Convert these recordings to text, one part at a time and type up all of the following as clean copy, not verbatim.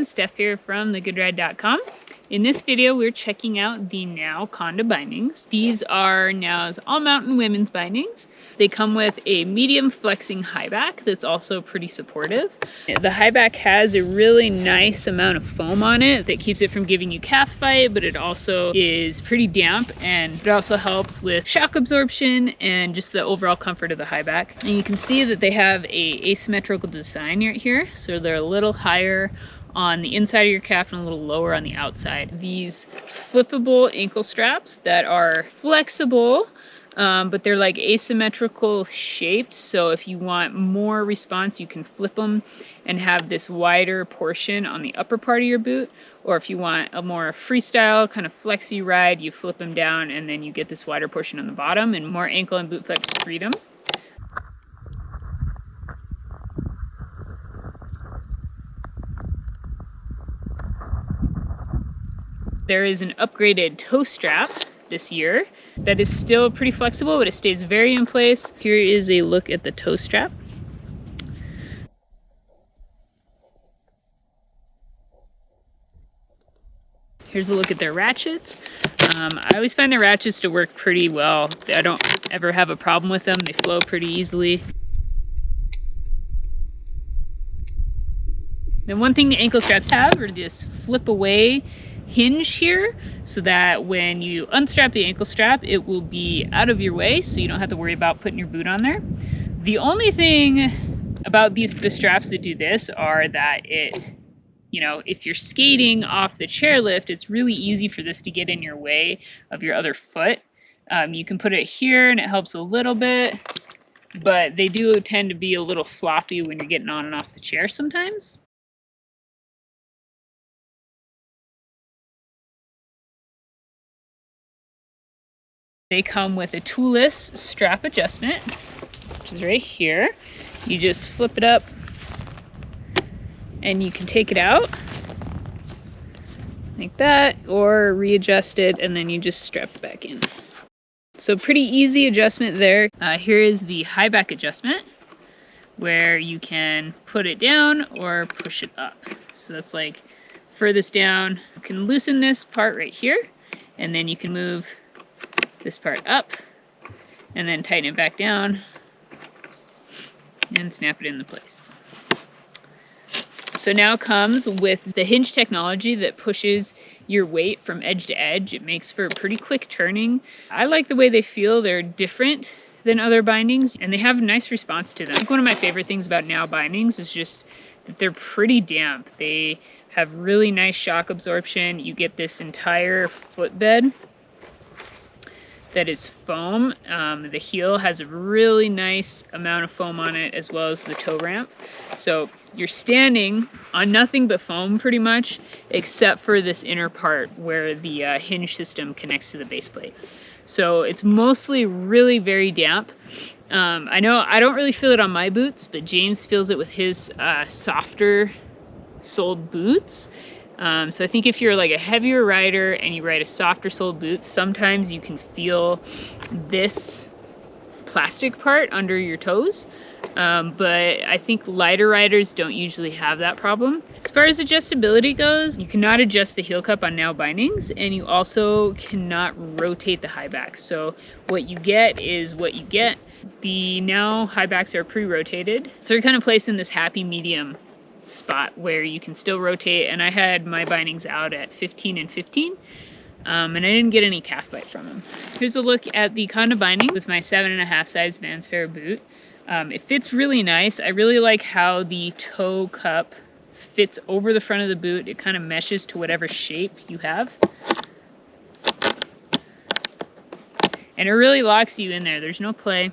everyone, Steph here from thegoodride.com. In this video, we're checking out the Now Conda bindings. These are Now's all-mountain women's bindings. They come with a medium flexing high back that's also pretty supportive. The high back has a really nice amount of foam on it that keeps it from giving you calf bite, but it also is pretty damp, and it also helps with shock absorption and just the overall comfort of the high back. And you can see that they have a asymmetrical design right here, so they're a little higher on the inside of your calf and a little lower on the outside. These flippable ankle straps that are flexible, but they're like asymmetrical shaped, so if you want more response you can flip them and have this wider portion on the upper part of your boot, or if you want a more freestyle kind of flexy ride, you flip them down and then you get this wider portion on the bottom and more ankle and boot flex freedom. There is an upgraded toe strap this year that is still pretty flexible, but it stays very in place. Here is a look at the toe strap. Here's a look at their ratchets. I always find the ratchets to work pretty well. I don't ever have a problem with them. They flow pretty easily. Then one thing the ankle straps have are this flip away hinge here, so that when you unstrap the ankle strap it will be out of your way, so you don't have to worry about putting your boot on there. The thing about the straps that do this are that if you're skating off the chairlift, it's really easy for this to get in your way of your other foot. You can put it here and it helps a little bit, but they do tend to be a little floppy when you're getting on and off the chair sometimes. They come with a toolless strap adjustment, which is right here. You just flip it up and you can take it out like that, or readjust it and then you just strap it back in. So pretty easy adjustment there. Here is the high back adjustment, where you can put it down or push it up. So that's like furthest down. You can loosen this part right here, and then you can move this part up and then tighten it back down and snap it into place. So now comes with the hinge technology that pushes your weight from edge to edge. It makes for pretty quick turning. I like the way they feel. They're different than other bindings and they have a nice response to them. I think one of my favorite things about Now bindings is just that they're pretty damp. They have really nice shock absorption. You get this entire footbed that is foam. The heel has a really nice amount of foam on it, as well as the toe ramp. So you're standing on nothing but foam pretty much, except for this inner part where the hinge system connects to the base plate. So it's mostly really very damp. I know I don't really feel it on my boots, but James feels it with his softer soled boots. So I think if you're like a heavier rider and you ride a softer soled boot, sometimes you can feel this plastic part under your toes. But I think lighter riders don't usually have that problem. As far as adjustability goes, you cannot adjust the heel cup on Now bindings, and you also cannot rotate the high back. So what you get is what you get. The Now high backs are pre-rotated, so they're kind of placed in this happy medium spot where you can still rotate, and I had my bindings out at 15 and 15, and I didn't get any calf bite from them. Here's a look at the Conda binding with my 7.5 size Vans Fair boot. It fits really nice. I really like how the toe cup fits over the front of the boot. It kind of meshes to whatever shape you have, and it really locks you in there. There's no play.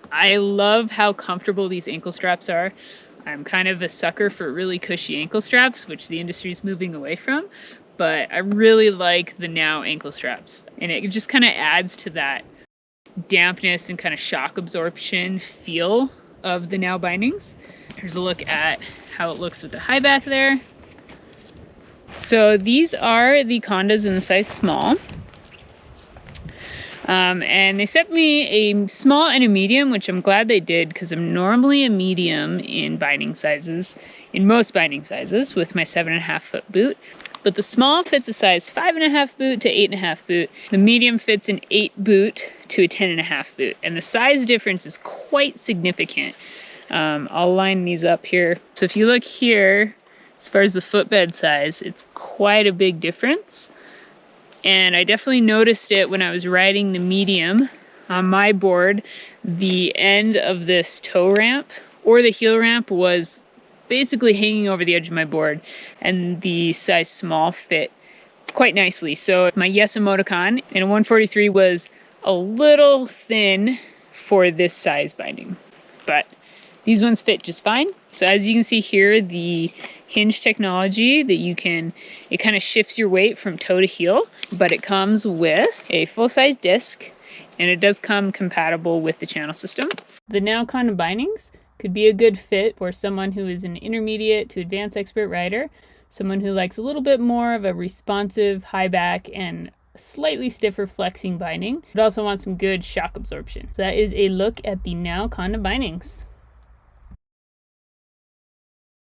I love how comfortable these ankle straps are. I'm kind of a sucker for really cushy ankle straps, which the industry is moving away from, but I really like the Now ankle straps, and it just kind of adds to that dampness and kind of shock absorption feel of the Now bindings. Here's a look at how it looks with the high back there. So these are the Condas in the size small. And they sent me a small and a medium, which I'm glad they did because I'm normally a medium in binding sizes, in most binding sizes with my 7.5 foot boot. But the small fits a size 5.5 boot to 8.5 boot. The medium fits an 8 boot to a 10.5 boot. And the size difference is quite significant. I'll line these up here. So if you look here, as far as the footbed size, it's quite a big difference. And I definitely noticed it when I was riding the medium on my board. The end of this toe ramp or the heel ramp was basically hanging over the edge of my board, and the size small fit quite nicely. So my Yes emoticon in a 143 was a little thin for this size binding, but these ones fit just fine. So as you can see here, the hinge technology that it kind of shifts your weight from toe to heel, but it comes with a full-size disc, and it does come compatible with the channel system. The now Conda bindings could be a good fit for someone who is an intermediate to advanced expert rider, someone who likes a little bit more of a responsive high back and slightly stiffer flexing binding, but also wants some good shock absorption. So that is a look at the now Conda bindings.